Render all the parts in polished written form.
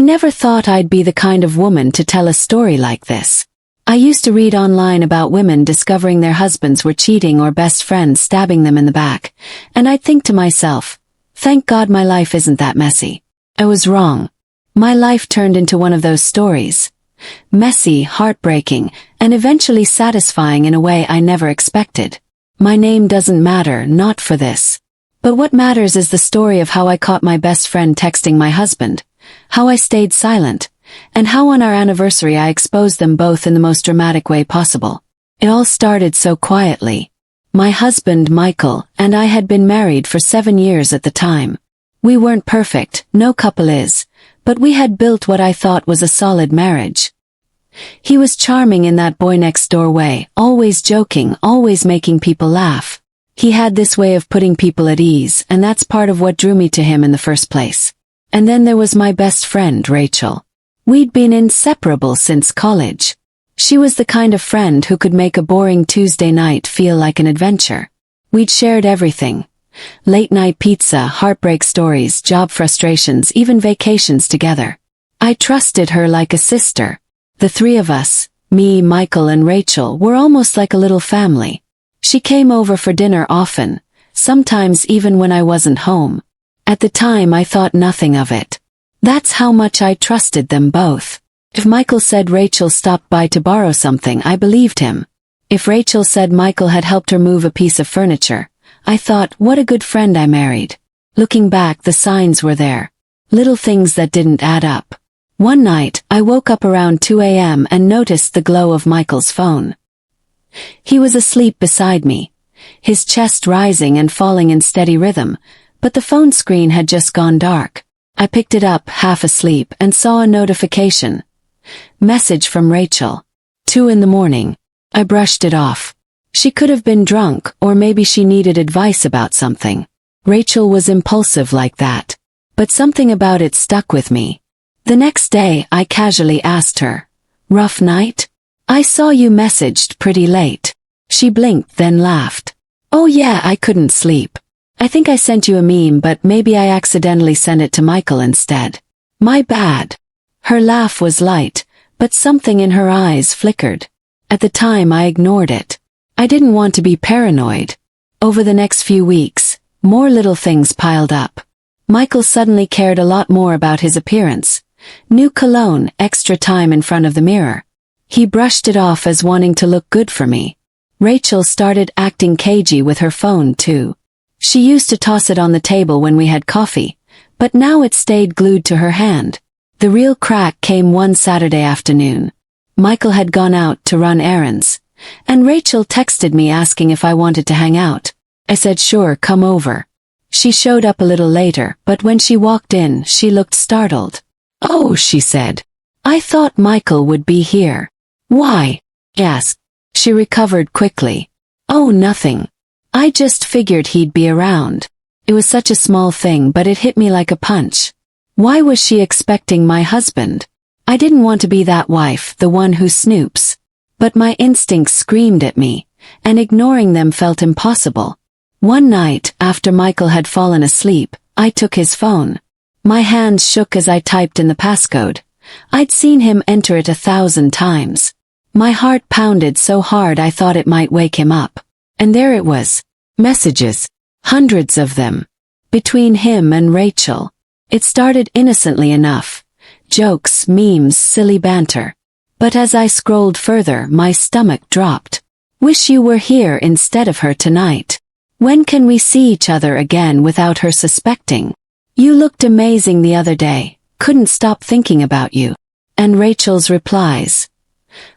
never thought I'd be the kind of woman to tell a story like this. I used to read online about women discovering their husbands were cheating or best friends stabbing them in the back, and I'd think to myself, thank God my life isn't that messy. I was wrong. My life turned into one of those stories. Messy, heartbreaking, and eventually satisfying in a way I never expected. My name doesn't matter, not for this. But what matters is the story of how I caught my best friend texting my husband, how I stayed silent, and how on our anniversary I exposed them both in the most dramatic way possible. It all started so quietly. My husband, Michael, and I had been married for 7 years at the time. We weren't perfect, no couple is, but we had built what I thought was a solid marriage. He was charming in that boy-next-door way, always joking, always making people laugh. He had this way of putting people at ease, and that's part of what drew me to him in the first place. And then there was my best friend, Rachel. We'd been inseparable since college. She was the kind of friend who could make a boring Tuesday night feel like an adventure. We'd shared everything. Late-night pizza, heartbreak stories, job frustrations, even vacations together. I trusted her like a sister. The three of us, me, Michael, and Rachel, were almost like a little family. She came over for dinner often, sometimes even when I wasn't home. At the time I thought nothing of it. That's how much I trusted them both. If Michael said Rachel stopped by to borrow something, I believed him. If Rachel said Michael had helped her move a piece of furniture, I thought, what a good friend I married. Looking back, the signs were there. Little things that didn't add up. One night, I woke up around 2 a.m. and noticed the glow of Michael's phone. He was asleep beside me, his chest rising and falling in steady rhythm, but the phone screen had just gone dark. I picked it up, half asleep, and saw a notification. Message from Rachel. 2 in the morning. I brushed it off. She could have been drunk, or maybe she needed advice about something. Rachel was impulsive like that. But something about it stuck with me. The next day, I casually asked her, "Rough night? I saw you messaged pretty late." She blinked, then laughed. "Oh yeah, I couldn't sleep. I think I sent you a meme, but maybe I accidentally sent it to Michael instead. My bad." Her laugh was light, but something in her eyes flickered. At the time I ignored it. I didn't want to be paranoid. Over the next few weeks, more little things piled up. Michael suddenly cared a lot more about his appearance. New cologne, extra time in front of the mirror. He brushed it off as wanting to look good for me. Rachel started acting cagey with her phone too. She used to toss it on the table when we had coffee, but now it stayed glued to her hand. The real crack came one Saturday afternoon. Michael had gone out to run errands, and Rachel texted me asking if I wanted to hang out. I said sure, come over. She showed up a little later, but when she walked in, she looked startled. "Oh," she said. "I thought Michael would be here." "Why?" I asked. She recovered quickly. "Oh, nothing. I just figured he'd be around." It was such a small thing, but it hit me like a punch. Why was she expecting my husband? I didn't want to be that wife, the one who snoops. But my instincts screamed at me, and ignoring them felt impossible. One night, after Michael had fallen asleep, I took his phone. My hands shook as I typed in the passcode. I'd seen him enter it 1,000 times. My heart pounded so hard I thought it might wake him up. And there it was. Messages. Hundreds of them. Between him and Rachel. It started innocently enough. Jokes, memes, silly banter. But as I scrolled further, my stomach dropped. "Wish you were here instead of her tonight. When can we see each other again without her suspecting? You looked amazing the other day. Couldn't stop thinking about you." And Rachel's replies.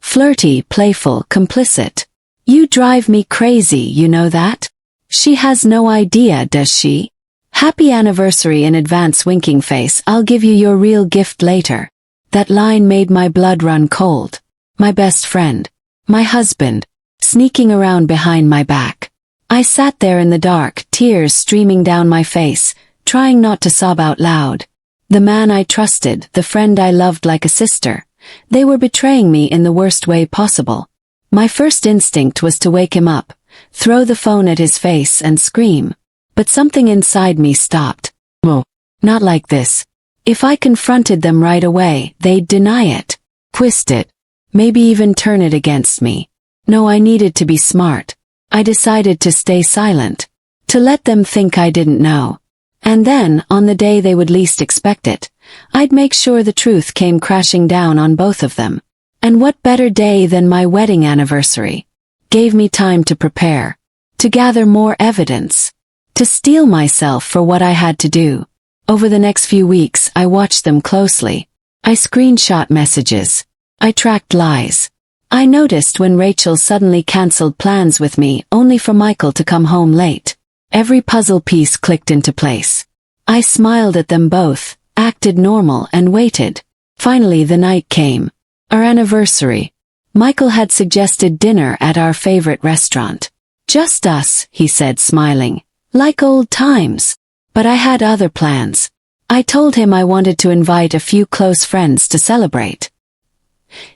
Flirty, playful, complicit. "You drive me crazy, you know that? She has no idea, does she? Happy anniversary in advance, winking face. I'll give you your real gift later." That line made my blood run cold. My best friend. My husband. Sneaking around behind my back. I sat there in the dark, tears streaming down my face, trying not to sob out loud. The man I trusted, the friend I loved like a sister. They were betraying me in the worst way possible. My first instinct was to wake him up, throw the phone at his face and scream. But something inside me stopped. "Whoa, not like this. If I confronted them right away, they'd deny it, twist it, maybe even turn it against me. No, I needed to be smart. I decided to stay silent, to let them think I didn't know. And then, on the day they would least expect it, I'd make sure the truth came crashing down on both of them. And what better day than my wedding anniversary? Gave me time to prepare, to gather more evidence, to steel myself for what I had to do. Over the next few weeks, I watched them closely. I screenshot messages. I tracked lies. I noticed when Rachel suddenly canceled plans with me only for Michael to come home late. Every puzzle piece clicked into place. I smiled at them both, acted normal and waited. Finally the night came. Our anniversary. Michael had suggested dinner at our favorite restaurant. Just us, he said smiling. Like old times. But I had other plans. I told him I wanted to invite a few close friends to celebrate.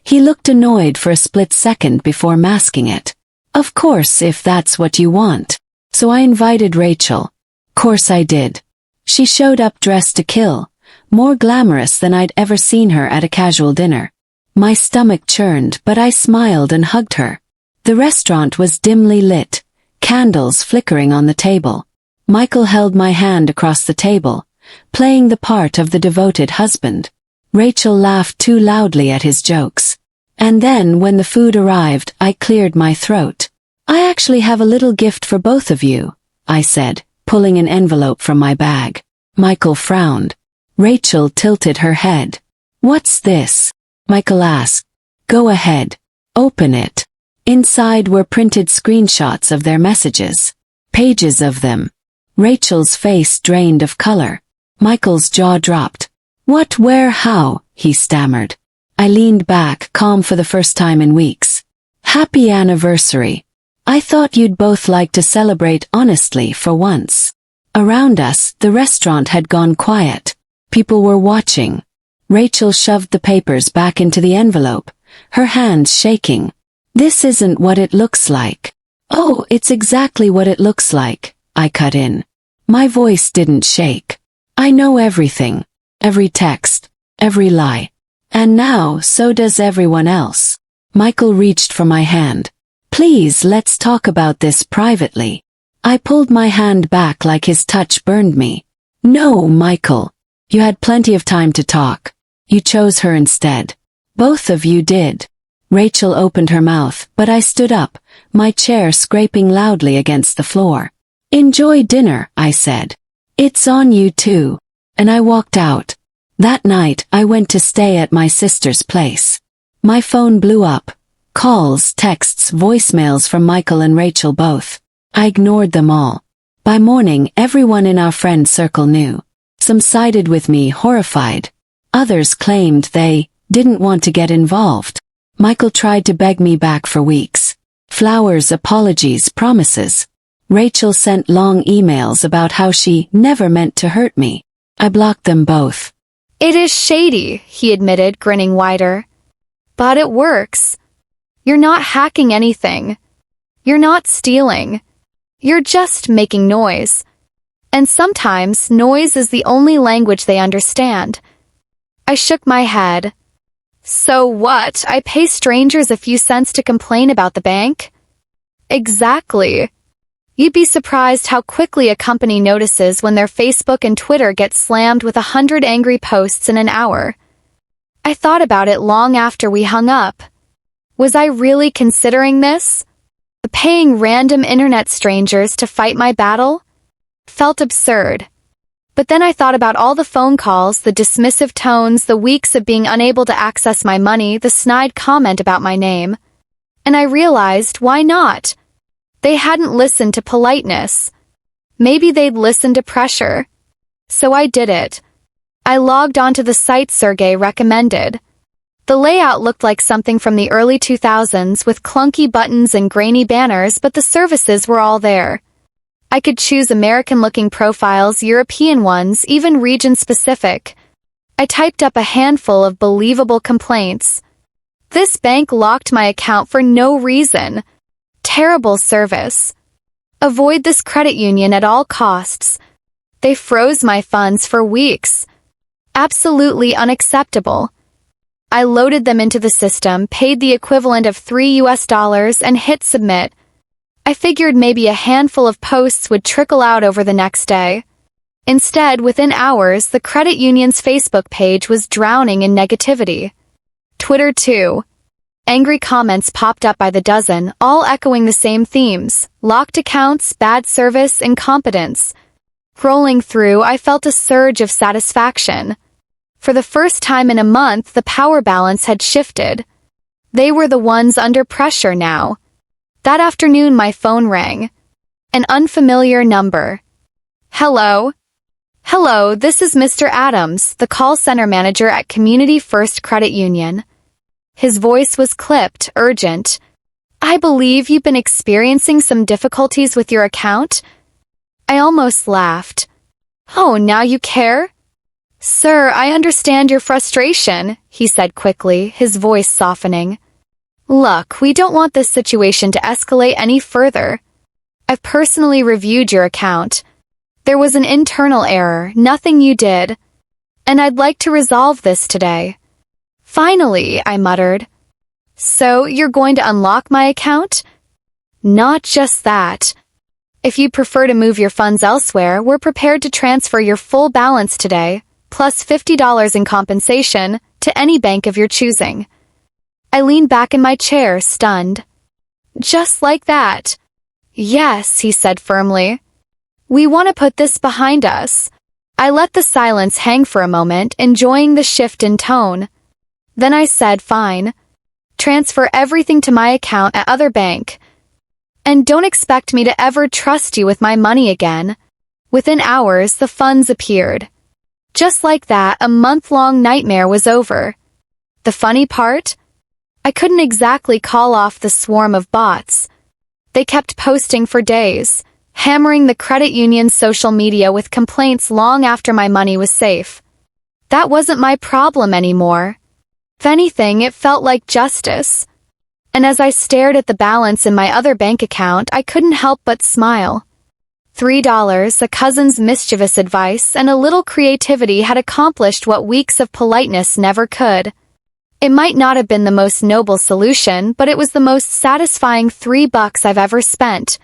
He looked annoyed for a split second before masking it. Of course, if that's what you want. So I invited Rachel. Course I did. She showed up dressed to kill, more glamorous than I'd ever seen her at a casual dinner. My stomach churned, but I smiled and hugged her. The restaurant was dimly lit, candles flickering on the table. Michael held my hand across the table, playing the part of the devoted husband. Rachel laughed too loudly at his jokes. And then, when the food arrived, I cleared my throat. I actually have a little gift for both of you, I said, pulling an envelope from my bag. Michael frowned. Rachel tilted her head. What's this? Michael asked. Go ahead. Open it. Inside were printed screenshots of their messages. Pages of them. Rachel's face drained of color. Michael's jaw dropped. What, where, how? He stammered. I leaned back, calm for the first time in weeks. Happy anniversary. I thought you'd both like to celebrate honestly for once. Around us, the restaurant had gone quiet. People were watching. Rachel shoved the papers back into the envelope, her hands shaking. This isn't what it looks like. Oh, it's exactly what it looks like, I cut in. My voice didn't shake. I know everything. Every text. Every lie. And now, so does everyone else. Michael reached for my hand. Please, let's talk about this privately. I pulled my hand back like his touch burned me. No, Michael. You had plenty of time to talk. You chose her instead. Both of you did. Rachel opened her mouth, but I stood up, my chair scraping loudly against the floor. Enjoy dinner, I said. It's on you too. And I walked out. That night, I went to stay at my sister's place. My phone blew up. Calls, texts, voicemails from Michael and Rachel both. I ignored them all. By morning, everyone in our friend circle knew. Some sided with me, horrified. Others claimed they didn't want to get involved. Michael tried to beg me back for weeks. Flowers, apologies, promises. Rachel sent long emails about how she never meant to hurt me. I blocked them both. It is shady, he admitted, grinning wider. But it works. You're not hacking anything. You're not stealing. You're just making noise. And sometimes, noise is the only language they understand. I shook my head. So what? I pay strangers a few cents to complain about the bank? Exactly. You'd be surprised how quickly a company notices when their Facebook and Twitter get slammed with 100 angry posts in an hour. I thought about it long after we hung up. Was I really considering this? Paying random internet strangers to fight my battle? Felt absurd. But then I thought about all the phone calls, the dismissive tones, the weeks of being unable to access my money, the snide comment about my name. And I realized, why not? They hadn't listened to politeness. Maybe they'd listened to pressure. So I did it. I logged onto the site Sergey recommended. The layout looked like something from the early 2000s with clunky buttons and grainy banners, but the services were all there. I could choose American-looking profiles, European ones, even region-specific. I typed up a handful of believable complaints. This bank locked my account for no reason. Terrible service. Avoid this credit union at all costs. They froze my funds for weeks. Absolutely unacceptable. I loaded them into the system, paid the equivalent of $3 and hit submit. I figured maybe a handful of posts would trickle out over the next day. Instead, within hours, the credit union's Facebook page was drowning in negativity. Twitter too. Angry comments popped up by the dozen, all echoing the same themes: locked accounts, bad service, incompetence. Scrolling through, I felt a surge of satisfaction. For the first time in a month, the power balance had shifted. They were the ones under pressure now. That afternoon, my phone rang. An unfamiliar number. Hello? Hello, this is Mr. Adams, the call center manager at Community First Credit Union. His voice was clipped, urgent. I believe you've been experiencing some difficulties with your account? I almost laughed. Oh, now you care? Sir, I understand your frustration, he said quickly, his voice softening. Look, we don't want this situation to escalate any further. I've personally reviewed your account. There was an internal error, nothing you did. And I'd like to resolve this today. Finally, I muttered. So, you're going to unlock my account? Not just that. If you'd prefer to move your funds elsewhere, we're prepared to transfer your full balance today, plus $50 in compensation, to any bank of your choosing. I leaned back in my chair, stunned. Just like that. Yes, he said firmly. We want to put this behind us. I let the silence hang for a moment, enjoying the shift in tone. Then I said, fine. Transfer everything to my account at other bank. And don't expect me to ever trust you with my money again. Within hours, the funds appeared. Just like that, a month-long nightmare was over. The funny part? I couldn't exactly call off the swarm of bots. They kept posting for days, hammering the credit union's social media with complaints long after my money was safe. That wasn't my problem anymore. If anything, it felt like justice. And as I stared at the balance in my other bank account, I couldn't help but smile. $3, a cousin's mischievous advice, and a little creativity had accomplished what weeks of politeness never could. It might not have been the most noble solution, but it was the most satisfying $3 I've ever spent.